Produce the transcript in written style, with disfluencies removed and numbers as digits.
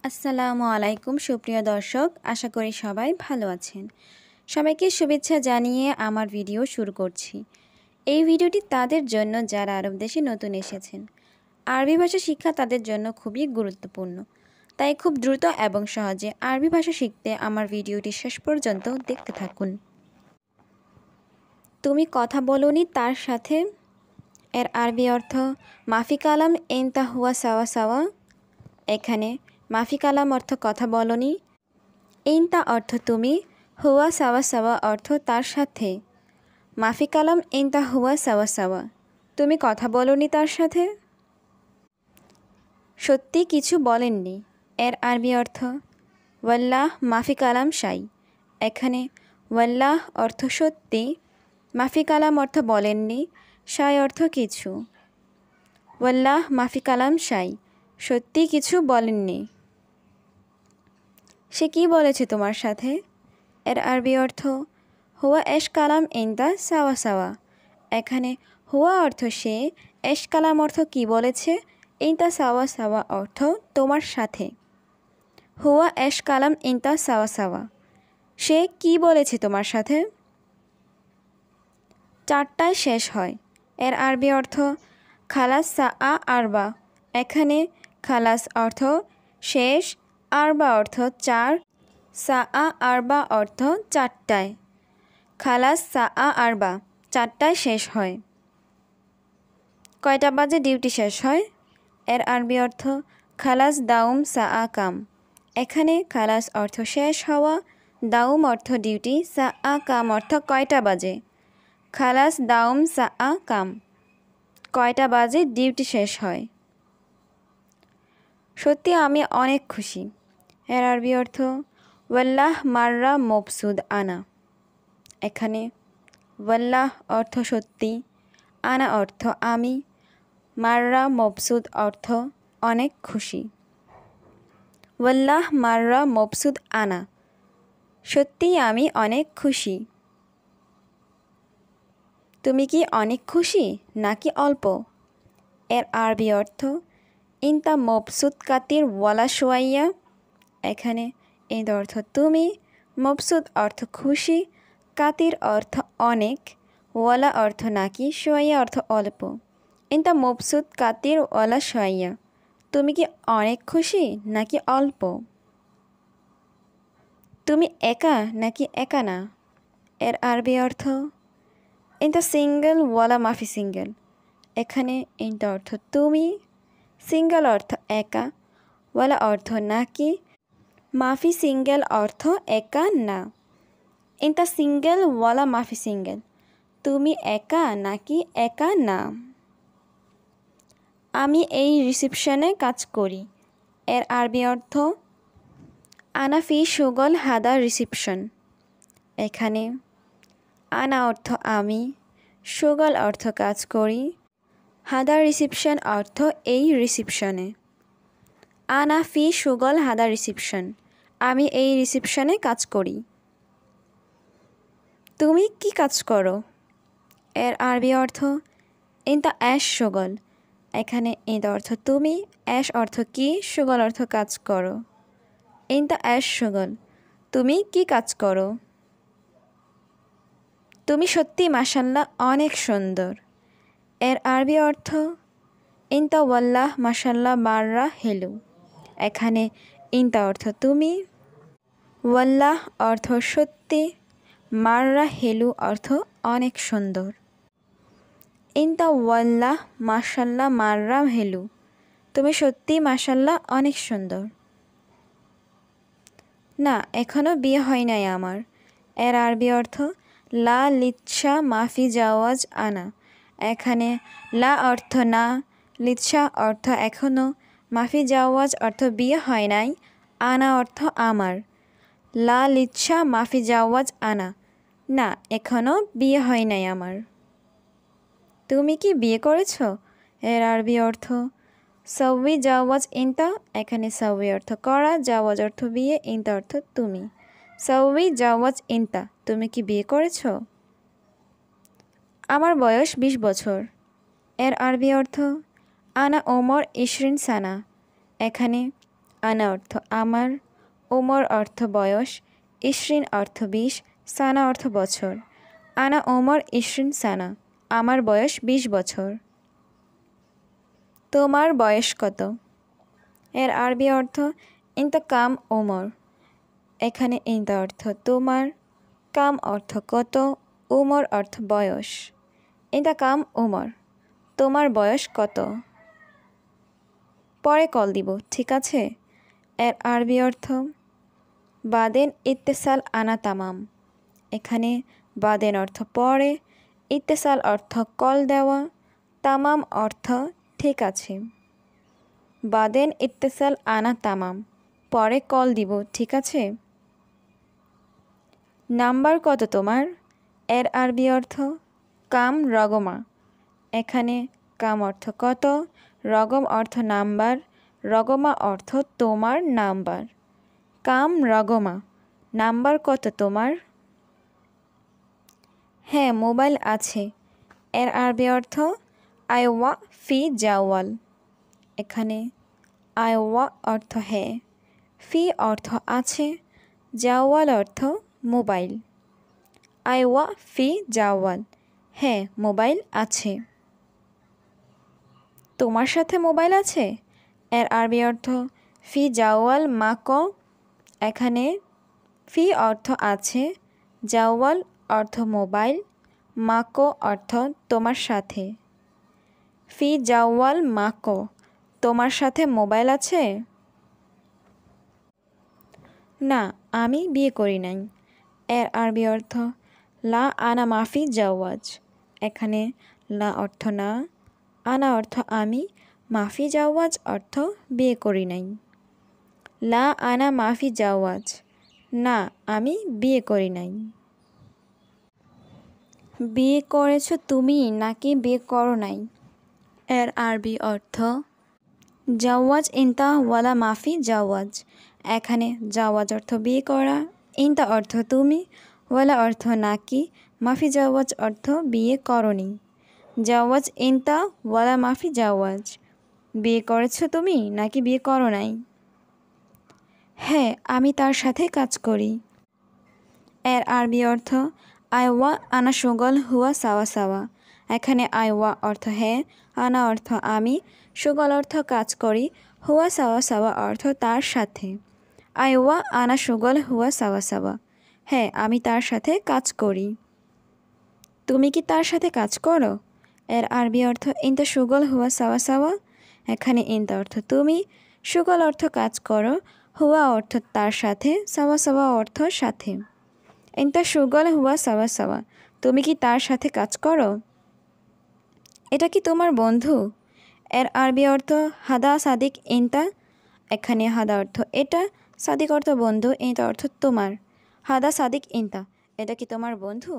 আসসালামু আলাইকুম সুপ্রিয় দর্শক, আশা করি সবাই ভালো আছেন। সবাইকে শুভেচ্ছা জানিয়ে আমার ভিডিও শুরু করছি। এই ভিডিওটি তাদের জন্য যারা আরব দেশে নতুন এসেছেন। আরবি ভাষা শিক্ষা তাদের জন্য খুবই গুরুত্বপূর্ণ, তাই খুব দ্রুত এবং সহজে আরবি ভাষা শিখতে আমার ভিডিওটি শেষ পর্যন্ত দেখতে থাকুন। তুমি কথা বলোনি তার সাথে এর আরবি অর্থ মাফি কালাম এনতা হুয়া সাওয়া সাওয়া। এখানে মাফি কালাম অর্থ কথা বলনি, ইনতা অর্থ তুমি, হুয়া সাওয়া সাওয়া অর্থ তার সাথে। মাফি কালাম ইনতা হুয়া সাওয়া সাওয়া, তুমি কথা বলনি তার সাথে। সত্যি কিছু বলেননি এর আরবি অর্থ ওয়াল্লাহ মাফি কালাম শাই। এখানে ওয়াল্লাহ অর্থ সত্যি, মাফি কালাম অর্থ বলেননি, শাই অর্থ কিছু। ওয়াল্লাহ মাফি কালাম শাই, সত্যি কিছু বলেননি। সে কি বলেছে তোমার সাথে? এর আরবি অর্থ হুয়া এশ কালাম ইনতা সাওয়া সাওয়া। এখানে হুয়া অর্থ সে, এশ কালাম অর্থ কি বলেছে, ইনতা সাওয়া সাওয়া অর্থ তোমার সাথে। হুয়া এশ কালাম ইনতা সাওয়া সাওয়া, সে কি বলেছে তোমার সাথে। 4টায় শেষ হয় এর আরবি অর্থ খালাস সা আ আরবা। এখানে খালাস অর্থ শেষ, আরবা অর্থ 4, সা আ আরবা অর্থ 4টায়। খালাস সা আ আরবা, 4টায় শেষ হয়। কয়টা বাজে ডিউটি শেষ হয়? এর আরবি অর্থ খালাস দাউম সা আ কাম। এখানে খালাস অর্থ শেষ হওয়া, দাউম অর্থ ডিউটি, সা আ কাম অর্থ কয়টা বাজে। খালাস দাউম সা আ কাম, কয়টা বাজে ডিউটি শেষ হয়। সত্যি আমি অনেক খুশি এর আরবি অর্থ ওয়াল্লাহ মাররা মবসুদ আনা। এখানে ওয়াল্লাহ অর্থ সত্যি, আনা অর্থ আমি, মাররা মবসুদ অর্থ অনেক খুশি। ওয়াল্লাহ মাররা মবসুদ আনা, সত্যি আমি অনেক খুশি। তুমি কি অনেক খুশি নাকি অল্প? এর আরবি অর্থ ইনতা মবসুদ কাতির ওয়ালা শোয়াইয়া। এখানে এর অর্থ তুমি, মবসুদ অর্থ খুশি, কাতির অর্থ অনেক, ওয়ালা অর্থ নাকি, শোয়াইয়া অর্থ অল্প। ইনতা মবসুদ কাতির ওয়ালা শোয়াইয়া, তুমি কি অনেক খুশি নাকি অল্প? তুমি একা নাকি একা না? এর আরবি অর্থ ইনতা সিঙ্গেল ওয়ালা মাফি সিঙ্গেল। এখানে ইনতা অর্থ তুমি, সিঙ্গেল অর্থ একা, ওয়ালা অর্থ নাকি, মাফি সিঙ্গেল অর্থ একা না। ইনতা সিঙ্গেল ওয়ালা মাফি সিঙ্গেল, তুমি একা নাকি একা না। আমি এই রিসেপশনে কাজ করি। এর আরবি অর্থ আনা ফি শুগল হাদা রিসেপশন। এখানে আনা অর্থ আমি, শুগল অর্থ কাজ করি, হাদা রিসেপশন অর্থ এই রিসেপশনে। আনা ফি শুগল হাদা রিসেপশন, আমি এই রিসেপশনে কাজ করি। তুমি কি কাজ করো? এর আরবি অর্থ ইনতা অ্যাশ শুগল। এখানে ইনতা অর্থ তুমি, অ্যাশ অর্থ কি, শুগল অর্থ কাজ করো। ইনতা অ্যাশ শুগল, তুমি কি কাজ করো? তুমি সত্যি মাশাল্লাহ অনেক সুন্দর। এর আরবি অর্থ ইনতা ওয়াল্লাহ মাশাল্লাহ মাররা হেলু। এখানে ইনতা অর্থ তুমি, ওয়াল্লাহ অর্থ সত্যি, মাররা হেলু অর্থ অনেক সুন্দর। ইনতা ওয়াল্লাহ মাশাল্লাহ মাররা হেলু, তুমি সত্যি মাশাল্লাহ অনেক সুন্দর। না, এখনও বিয়ে হয় নাই আমার। এর আরবি অর্থ লা লিচ্ছা মাফি জাওয়াজ আনা। এখানে লা অর্থ না, লিচ্ছা অর্থ এখনও, মাফি জাওয়াজ অর্থ বিয়ে হয় নাই, আনা অর্থ আমার। লা লিচ্ছা মাফি জাওয়াজ আনা, না এখনও বিয়ে হয় নাই আমার। তুমি কি বিয়ে করেছ? এর আরবি অর্থ সউই জাওয়াজ ইনতা। এখানে সউই অর্থ করা, জাওয়াজ অর্থ বিয়ে, ইনতা অর্থ তুমি। সউই জাওয়াজ ইনতা, তুমি কি বিয়ে করেছ? আমার বয়স 20 বছর। এর আরবি অর্থ আনা ওমর 20 সানা। এখানে আনা অর্থ আমার, ওমর অর্থ বয়স, ইশরিন অর্থ 20, সানা অর্থ বছর। আনা ওমর ইশরিন সানা, আমার বয়স 20 বছর। তোমার বয়স কত? এর আরবি অর্থ ইনতা কাম ওমর। এখানে ইনতা অর্থ তোমার, কাম অর্থ কত, ওমর অর্থ বয়স। ইনতা কাম ওমর, তোমার বয়স কত? পরে কল দিব, ঠিক আছে? এর আরবি অর্থ বাদেন ইত্তেসাল আনা তামাম। এখানে বাদেন অর্থ পরে, ইত্তেসাল অর্থ কল দেওয়া, তামাম অর্থ ঠিক আছে। বাদেন ইত্তেসাল আনা তামাম, পরে কল দিব, ঠিক আছে? নাম্বার কত তোমার? এর আরবি অর্থ কাম রগমা। এখানে কাম অর্থ কত, রগম অর্থ নাম্বার, রগমা অর্থ তোমার নাম্বার। কাম রগমা, নাম্বার কত তোমার? হ্যাঁ, মোবাইল আছে। এর আরবি অর্থ আইওয়া ফি জাওয়াল। এখানে আইওয়া অর্থ হ্যাঁ, ফি অর্থ আছে, জাওয়াল অর্থ মোবাইল। আইওয়া ফি জাওয়াল, হ্যাঁ মোবাইল আছে। তোমার সাথে মোবাইল আছে? এর আরবি অর্থ ফি জাওয়াল মাক। এখানে ফি অর্থ আছে, জাওয়াল অর্থ মোবাইল, মাকো অর্থ তোমার সাথে। ফি জাওয়াল মাকো, তোমার সাথে মোবাইল আছে? না, আমি বিয়ে করি নাই। এর আরবি অর্থ লা আনা মাফি জাওয়াজ। এখানে লা অর্থ না, আনা অর্থ আমি, মাফি জাওয়াজ অর্থ বিয়ে করি নাই। লা আনা মাফি জাওয়াজ, না আমি বিয়ে করি নাই। বিয়ে করেছো তুমি নাকি বিয়ে করো নাই? এর আরবি অর্থ জাওয়াজ ইনতা ওয়ালা মাফি জাওয়াজ। এখানে জাওয়াজ অর্থ বিয়ে করা, ইনতা অর্থ তুমি, ওয়ালা অর্থ নাকি, মাফি জাওয়াজ অর্থ বিয়ে করনি। জাওয়াজ ইনতা ওয়ালা মাফি জাওয়াজ, বিয়ে করেছো তুমি নাকি বিয়ে করো নাই? হ্যাঁ, আমি তার সাথে কাজ করি। এর আরবি অর্থ আইওয়া আনা সুগল হুয়া সাওয়া সাওয়া। এখানে আইওয়া অর্থ হ্যাঁ, আনা অর্থ আমি, সুগল অর্থ কাজ করি, হুয়া সাওয়া সাওয়া অর্থ তার সাথে। আইওয়া আনা সুগল হুয়া সাওয়া সাওয়া, হ্যাঁ আমি তার সাথে কাজ করি। তুমি কি তার সাথে কাজ করো? এর আরবি অর্থ ইনতা সুগল হুয়া সাওয়া সাওয়া। এখানে ইনতা অর্থ তুমি, সুগল অর্থ কাজ করো, হুয়া অর্থ তার সাথে, সাওয়া সাওয়া অর্থ সাথে। ইনতা সুগল হুয়া সাওয়া সাওয়া, তুমি কি তার সাথে কাজ করো? এটা কি তোমার বন্ধু? এর আরবি অর্থ হাদা সাদিক ইনতা। এখানে হাদা অর্থ এটা, সাদিক অর্থ বন্ধু, ইনতা অর্থ তোমার। হাদা সাদিক ইনতা, এটা কি তোমার বন্ধু?